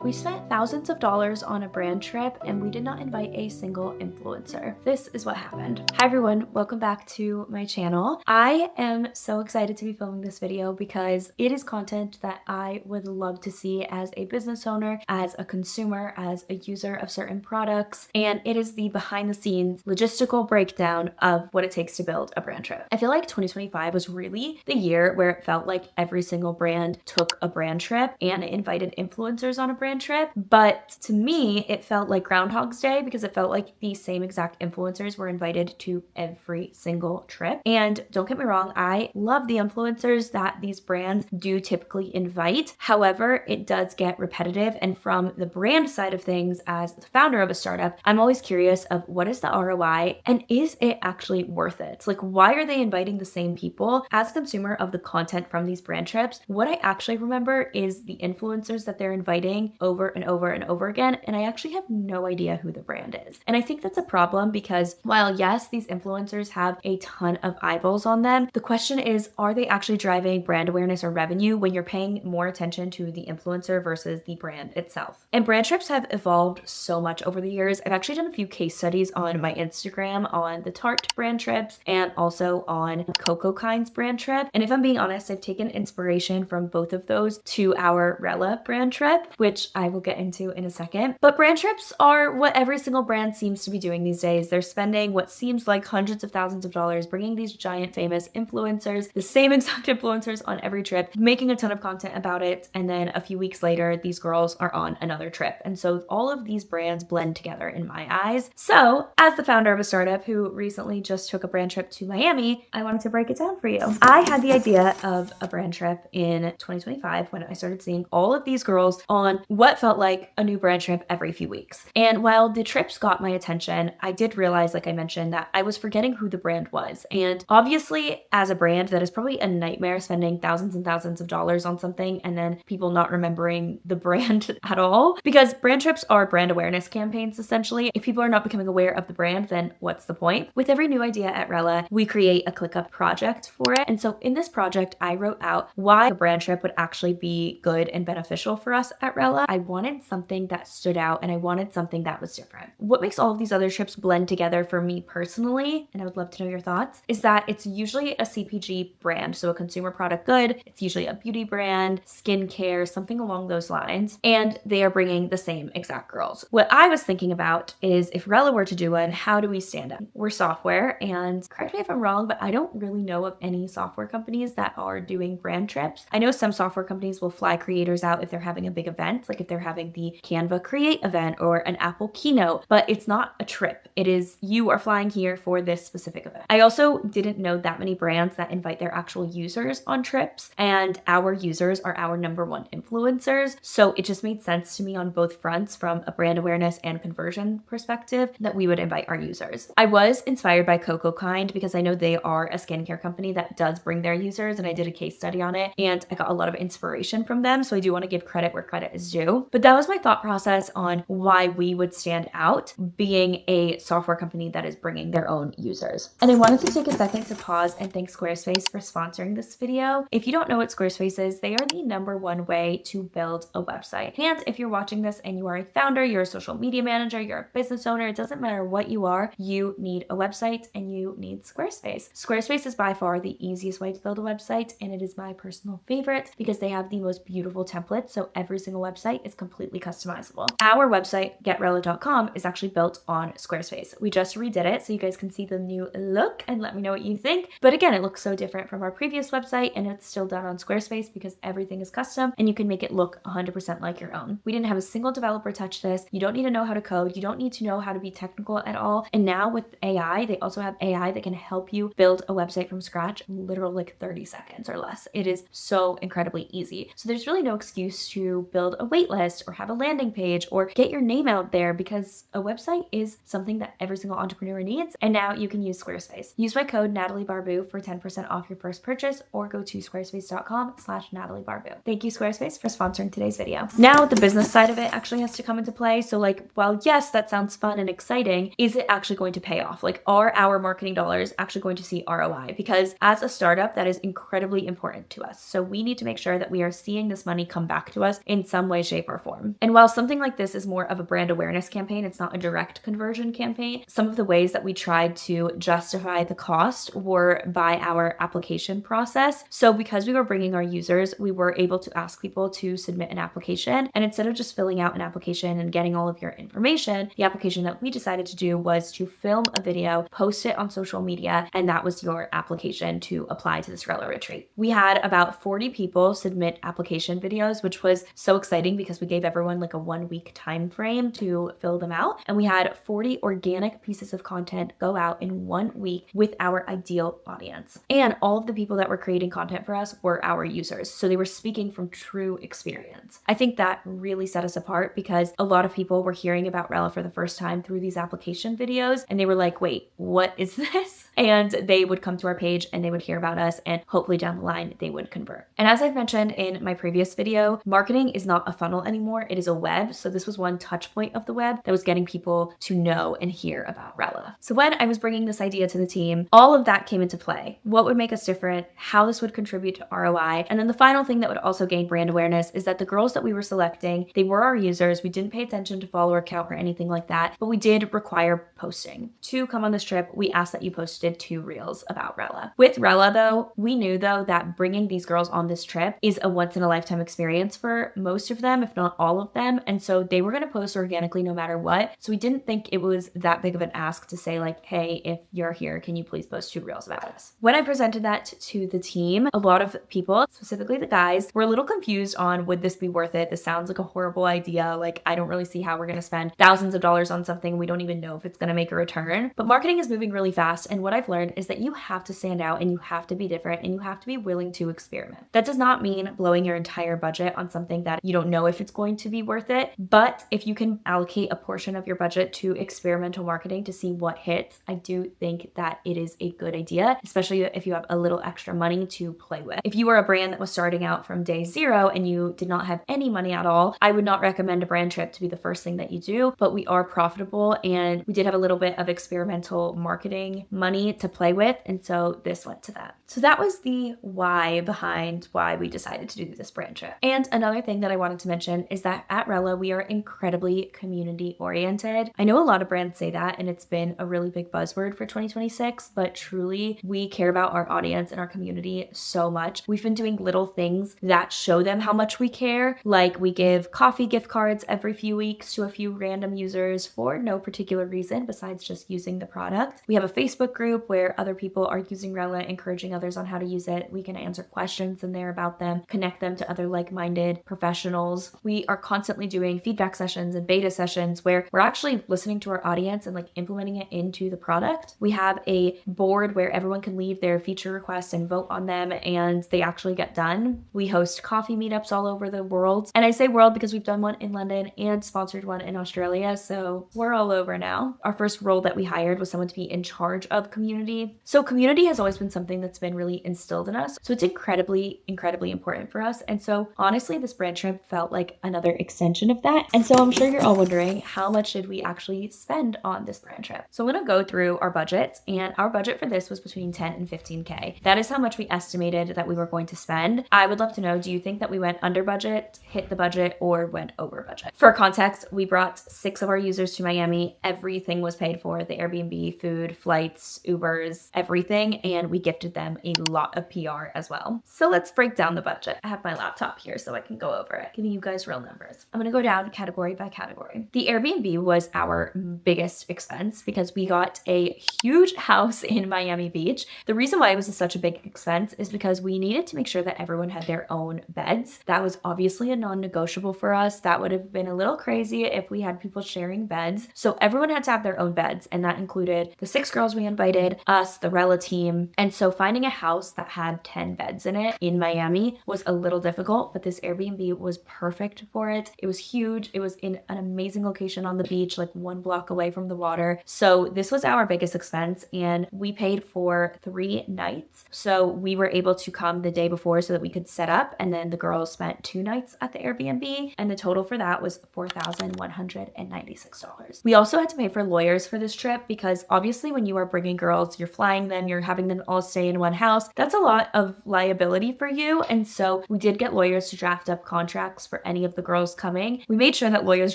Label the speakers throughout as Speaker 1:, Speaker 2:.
Speaker 1: We spent thousands of dollars on a brand trip and we did not invite a single influencer. This is what happened. Hi everyone, welcome back to my channel. I am so excited to be filming this video because it is content that I would love to see as a business owner, as a consumer, as a user of certain products, and it is the behind the scenes logistical breakdown of what it takes to build a brand trip. I feel like 2025 was really the year where it felt like every single brand took a brand trip and invited influencers on a brand trip. But to me, it felt like Groundhog's Day because it felt like the same exact influencers were invited to every single trip. And don't get me wrong, I love the influencers that these brands do typically invite. However, it does get repetitive. And from the brand side of things, as the founder of a startup, I'm always curious of what is the ROI and is it actually worth it? Like, why are they inviting the same people? As a consumer of the content from these brand trips, what I actually remember is the influencers that they're inviting over and over and over again, and I actually have no idea who the brand is. And I think that's a problem because while yes, these influencers have a ton of eyeballs on them, the question is, are they actually driving brand awareness or revenue when you're paying more attention to the influencer versus the brand itself? And brand trips have evolved so much over the years. I've actually done a few case studies on my Instagram on the Tarte brand trips and also on Coco Kind's brand trip. And if I'm being honest, I've taken inspiration from both of those to our Rella brand trip, which I will get into in a second. But brand trips are what every single brand seems to be doing these days. They're spending what seems like hundreds of thousands of dollars, bringing these giant famous influencers, the same exact influencers on every trip, making a ton of content about it. And then a few weeks later, these girls are on another trip. And so all of these brands blend together in my eyes. So as the founder of a startup who recently just took a brand trip to Miami, I wanted to break it down for you. I had the idea of a brand trip in 2025 when I started seeing all of these girls on what felt like a new brand trip every few weeks. And while the trips got my attention, I did realize, like I mentioned, that I was forgetting who the brand was. And obviously, as a brand, that is probably a nightmare spending thousands and thousands of dollars on something and then people not remembering the brand at all. Because brand trips are brand awareness campaigns, essentially. If people are not becoming aware of the brand, then what's the point? With every new idea at Rella, we create a ClickUp project for it. And so in this project, I wrote out why a brand trip would actually be good and beneficial for us at Rella. I wanted something that stood out and I wanted something that was different. What makes all of these other trips blend together for me personally, and I would love to know your thoughts, is that it's usually a CPG brand, so a consumer product good. It's usually a beauty brand, skincare, something along those lines, and they are bringing the same exact girls. What I was thinking about is if Rella were to do one, how do we stand out? We're software, and correct me if I'm wrong, but I don't really know of any software companies that are doing brand trips. I know some software companies will fly creators out if they're having a big event, like if they're having the Canva Create event or an Apple keynote, but it's not a trip. It is you are flying here for this specific event. I also didn't know that many brands that invite their actual users on trips, and our users are our number one influencers. So it just made sense to me on both fronts from a brand awareness and conversion perspective that we would invite our users. I was inspired by Coco Kind because I know they are a skincare company that does bring their users, and I did a case study on it and I got a lot of inspiration from them. So I do want to give credit where credit is due. But that was my thought process on why we would stand out being a software company that is bringing their own users. And I wanted to take a second to pause and thank Squarespace for sponsoring this video. If you don't know what Squarespace is, they are the number one way to build a website. And if you're watching this and you are a founder, you're a social media manager, you're a business owner, it doesn't matter what you are, you need a website and you need Squarespace. Squarespace is by far the easiest way to build a website, and it is my personal favorite because they have the most beautiful templates, so every single website is completely customizable. Our website, getrella.com, is actually built on Squarespace. We just redid it so you guys can see the new look and let me know what you think. But again, it looks so different from our previous website, and it's still done on Squarespace because everything is custom and you can make it look 100% like your own. We didn't have a single developer touch this. You don't need to know how to code. You don't need to know how to be technical at all. And now with AI, they also have AI that can help you build a website from scratch in literally like 30 seconds or less. It is so incredibly easy. So there's really no excuse to build a wait list or have a landing page or get your name out there because a website is something that every single entrepreneur needs. And now you can use Squarespace. Use my code NatalieBarbu for 10% off your first purchase or go to squarespace.com/NatalieBarbu. Thank you, Squarespace, for sponsoring today's video. Now the business side of it actually has to come into play. So like, while yes, that sounds fun and exciting, is it actually going to pay off? Like, are our marketing dollars actually going to see ROI? Because as a startup, that is incredibly important to us. So we need to make sure that we are seeing this money come back to us in some way, shape, or form. And while something like this is more of a brand awareness campaign, it's not a direct conversion campaign, some of the ways that we tried to justify the cost were by our application process. So because we were bringing our users, we were able to ask people to submit an application. And instead of just filling out an application and getting all of your information, the application that we decided to do was to film a video, post it on social media, and that was your application to apply to this Rella retreat. We had about 40 people submit application videos, which was so exciting because we gave everyone like a 1-week time frame to fill them out. And we had 40 organic pieces of content go out in 1 week with our ideal audience. And all of the people that were creating content for us were our users. So they were speaking from true experience. I think that really set us apart because a lot of people were hearing about Rella for the first time through these application videos. And they were like, wait, what is this? And they would come to our page and they would hear about us, and hopefully down the line, they would convert. And as I've mentioned in my previous video, marketing is not a funnel anymore. It is a web. So this was one touch point of the web that was getting people to know and hear about Rella. So when I was bringing this idea to the team, all of that came into play. What would make us different, how this would contribute to ROI. And then the final thing that would also gain brand awareness is that the girls that we were selecting, they were our users. We didn't pay attention to follower count or anything like that, but we did require posting. To come on this trip, we asked that you posted 2 reels about Rella. With Rella though, we knew though that bringing these girls on this trip is a once in a lifetime experience for most of them, if not all of them. And so they were going to post organically no matter what. So we didn't think it was that big of an ask to say like, hey, if you're here, can you please post 2 reels about us? When I presented that to the team, a lot of people, specifically the guys, were a little confused on, would this be worth it? This sounds like a horrible idea. Like, I don't really see how we're going to spend thousands of dollars on something we don't even know if it's going to make a return. But marketing is moving really fast. And what I've learned is that you have to stand out and you have to be different and you have to be willing to experiment. That does not mean blowing your entire budget on something that you don't know if it's going to be worth it. But if you can allocate a portion of your budget to experimental marketing to see what hits, I do think that it is a good idea, especially if you have a little extra money to play with. If you were a brand that was starting out from day 0 and you did not have any money at all, I would not recommend a brand trip to be the first thing that you do, but we are profitable and we did have a little bit of experimental marketing money to play with. And so this went to that. So that was the why behind why we decided to do this brand trip. And another thing that I wanted to mention is that at Rella, we are incredibly community oriented. I know a lot of brands say that, and it's been a really big buzzword for 2026, but truly we care about our audience and our community so much. We've been doing little things that show them how much we care. Like we give coffee gift cards every few weeks to a few random users for no particular reason besides just using the product. We have a Facebook group where other people are using Rella, encouraging others on how to use it. We can answer questions in there about them, connect them to other like-minded professionals. We are constantly doing feedback sessions and beta sessions where we're actually listening to our audience and like implementing it into the product. We have a board where everyone can leave their feature requests and vote on them, and they actually get done. We host coffee meetups all over the world. And I say world because we've done one in London and sponsored one in Australia. So we're all over now. Our first role that we hired was someone to be in charge of community. So community has always been something that's been really instilled in us. So it's incredibly important for us. And so honestly, this brand trip felt like another extension of that. And so I'm sure you're all wondering, how much did we actually spend on this brand trip? So I'm going to go through our budget, and our budget for this was between 10 and 15K. That is how much we estimated that we were going to spend. I would love to know, do you think that we went under budget, hit the budget, or went over budget? For context, we brought 6 of our users to Miami. Everything was paid for: the Airbnb, food, flights, Ubers, everything. And we gifted them a lot of PR as well. So let's break down the budget. I have my laptop here so I can go over it, giving you guys real numbers. I'm going to go down category by category. The Airbnb was our biggest expense because we got a huge house in Miami Beach. The reason why it was such a big expense is because we needed to make sure that everyone had their own beds. That was obviously a non-negotiable for us. That would have been a little crazy if we had people sharing beds. So everyone had to have their own beds, and that included the 6 girls we invited, us, the Rella team. And so finding a house that had 10 beds in it in Miami was a little difficult, but this Airbnb was perfect for it. It was huge. It was in an amazing location on the beach, like 1 block away from the water. So this was our biggest expense, and we paid for 3 nights. So we were able to come the day before so that we could set up, and then the girls spent 2 nights at the Airbnb, and the total for that was $4,196. We also had to pay for lawyers for this trip because obviously when you are bringing girls, you're flying them, you're having them all stay in one house. That's a lot of liability for you. And so we did get lawyers to draft up contracts for for any of the girls coming. We made sure that lawyers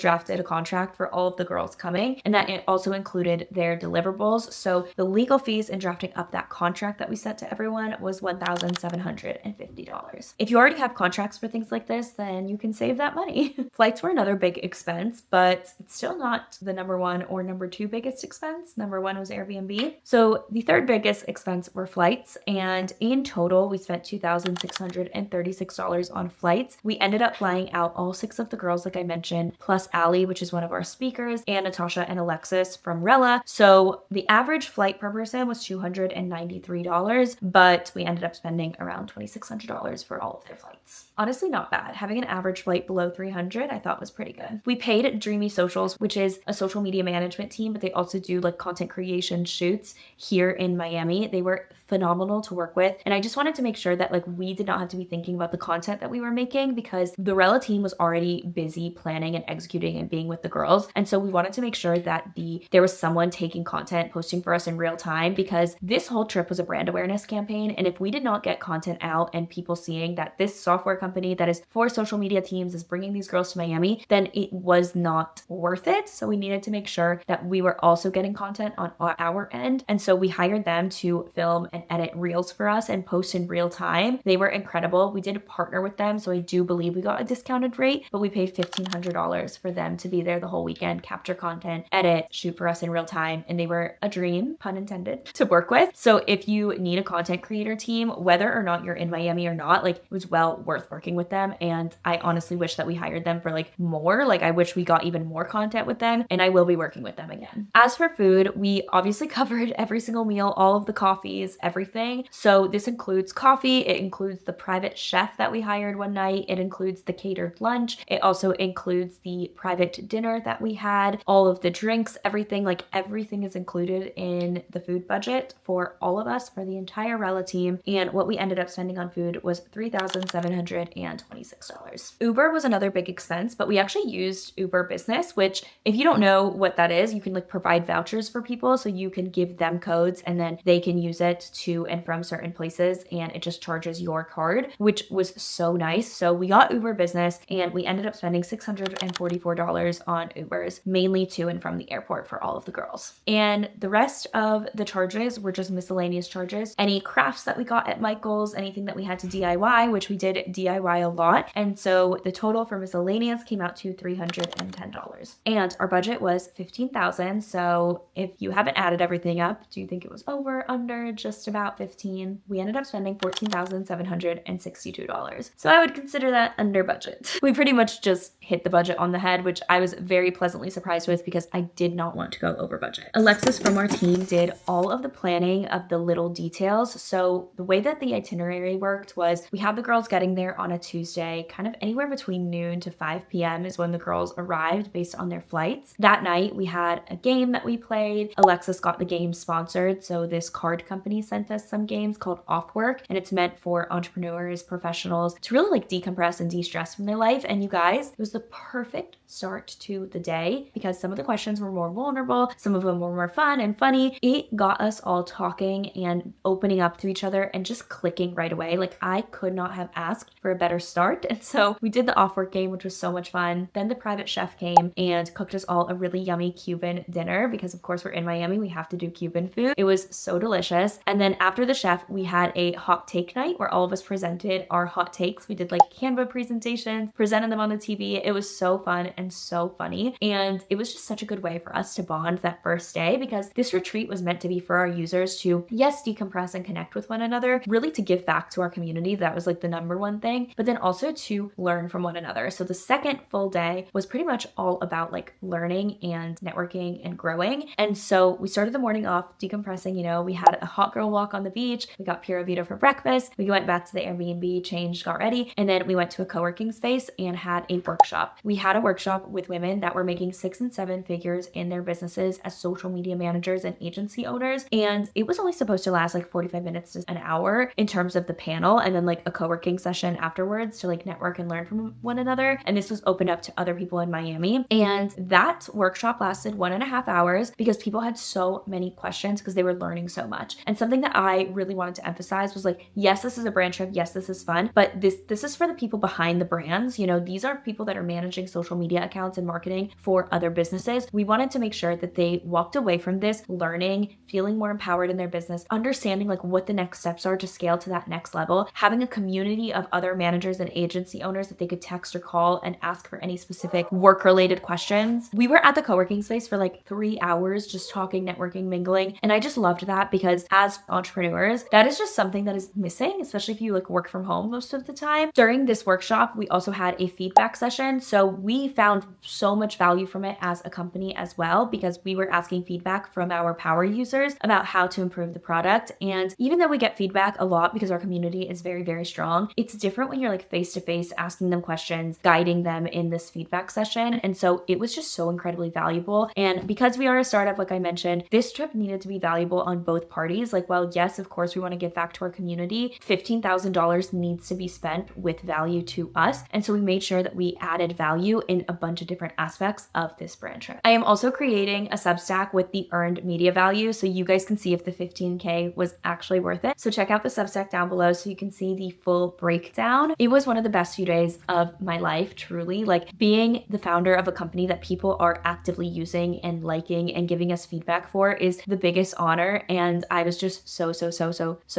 Speaker 1: drafted a contract for all of the girls coming and that it also included their deliverables. So the legal fees in drafting up that contract that we sent to everyone was $1,750. If you already have contracts for things like this, then you can save that money. Flights were another big expense, but it's still not the number one or number two biggest expense. Number one was Airbnb. So the third biggest expense were flights. And in total, we spent $2,636 on flights. We ended up flying out all 6 of the girls, like I mentioned, plus Allie, which is one of our speakers, and Natasha and Alexis from Rella. So the average flight per person was $293, but we ended up spending around $2,600 for all of their flights. Honestly, not bad. Having an average flight below 300, I thought was pretty good. We paid Dreamy Socials, which is a social media management team, but they also do like content creation shoots here in Miami. They were phenomenal to work with. And I just wanted to make sure that like we did not have to be thinking about the content that we were making because the Rella team was already busy planning and executing and being with the girls. And so we wanted to make sure that there was someone taking content, posting for us in real time because this whole trip was a brand awareness campaign. And if we did not get content out and people seeing that this software company that is for social media teams is bringing these girls to Miami, then it was not worth it. So we needed to make sure that we were also getting content on our end. And so we hired them to film and edit reels for us and post in real time. They were incredible. We did partner with them, so I do believe we got a discounted rate, but we paid $1,500 for them to be there the whole weekend, capture content, edit, shoot for us in real time, and they were a dream, pun intended, to work with. So if you need a content creator team, whether or not you're in Miami or not, like it was well worth working with them. And I honestly wish that we hired them for like more. Like I wish we got even more content with them, and I will be working with them again. As for food, we obviously covered every single meal, all of the coffees, everything. So this includes coffee. It includes the private chef that we hired one night. It includes the catered lunch. It also includes the private dinner that we had, all of the drinks, everything, like everything is included in the food budget for all of us, for the entire Rella team. And what we ended up spending on food was $3,726. Uber was another big expense, but we actually used Uber Business, which if you don't know what that is, you can like provide vouchers for people. So you can give them codes and then they can use it to and from certain places and it just charges your card, which was so nice. So we got Uber Business and we ended up spending $644 on Ubers, mainly to and from the airport for all of the girls. And the rest of the charges were just miscellaneous charges. Any crafts that we got at Michael's, anything that we had to DIY, which we did DIY a lot. And so the total for miscellaneous came out to $310. And our budget was $15,000. So if you haven't added everything up, do you think it was over, under, just about 15? We ended up spending $14,762. So I would consider that under budget. We pretty much just hit the budget on the head, which I was very pleasantly surprised with because I did not want to go over budget. Alexis from our team did all of the planning of the little details. So the way that the itinerary worked was we had the girls getting there on a Tuesday, kind of anywhere between noon to 5 p.m. is when the girls arrived based on their flights. That night we had a game that we played. Alexis got the game sponsored. So this card company sent us some games called Off Work, and it's meant for entrepreneurs, professionals to really like decompress and de-stress from their life. And you guys, it was the perfect start to the day because some of the questions were more vulnerable, some of them were more fun and funny. It got us all talking and opening up to each other and just clicking right away. Like I could not have asked for a better start. And so we did the Off Work game, which was so much fun. Then the private chef came and cooked us all a really yummy Cuban dinner because of course we're in Miami, we have to do Cuban food. It was so delicious. And then after the chef, we had a hot take night where all of us presented our hot takes. We did like Canva presentations, presented them on the TV. It was so fun and so funny. And it was just such a good way for us to bond that first day because this retreat was meant to be for our users to, yes, decompress and connect with one another, really to give back to our community. That was like the number one thing, but then also to learn from one another. So the second full day was pretty much all about like learning and networking and growing. And so we started the morning off decompressing. You know, we had a hot girl walk on the beach. We got Pura Vida for breakfast. We went back to the Airbnb, changed, got ready. And then we went to a co-working space and had a workshop. We had a workshop with women that were making 6 and 7 figures in their businesses as social media managers and agency owners. And it was only supposed to last like 45 minutes to an hour in terms of the panel, and then like a co-working session afterwards to like network and learn from one another. And this was opened up to other people in Miami. And that workshop lasted 1.5 hours because people had so many questions because they were learning so much. And something that I really wanted to emphasize was like, yes, this is a brand trip. Yes, this is fun, but this is for the people behind the brand. brands. You know, these are people that are managing social media accounts and marketing for other businesses. We wanted to make sure that they walked away from this learning, feeling more empowered in their business, understanding like what the next steps are to scale to that next level, having a community of other managers and agency owners that they could text or call and ask for any specific work-related questions. We were at the co-working space for like 3 hours just talking, networking, mingling, and I just loved that because as entrepreneurs, that is just something that is missing, especially if you like work from home most of the time. During this workshop, we also had a feedback session, so we found so much value from it as a company as well, because we were asking feedback from our power users about how to improve the product. And even though we get feedback a lot because our community is very, very strong, it's different when you're like face to face asking them questions, guiding them in this feedback session. And so it was just so incredibly valuable. And because we are a startup, like I mentioned, this trip needed to be valuable on both parties. Like, well, yes, of course, we want to give back to our community. $15,000 needs to be spent with value to us. And so we made sure that we added value in a bunch of different aspects of this brand trip. I am also creating a Substack with the earned media value, so you guys can see if the 15K was actually worth it. So check out the Substack down below so you can see the full breakdown. It was one of the best few days of my life, truly. Like, being the founder of a company that people are actively using and liking and giving us feedback for is the biggest honor. And I was just so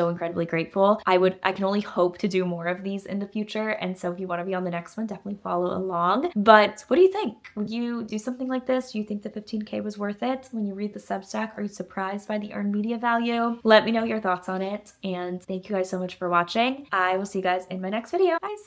Speaker 1: incredibly grateful. I can only hope to do more of these in the future. And so if you want to be on the next one, definitely follow along. But what do you think? Would you do something like this? Do you think the 15K was worth it? When you read the Substack, are you surprised by the earned media value? Let me know your thoughts on it. And thank you guys so much for watching. I will see you guys in my next video. Bye.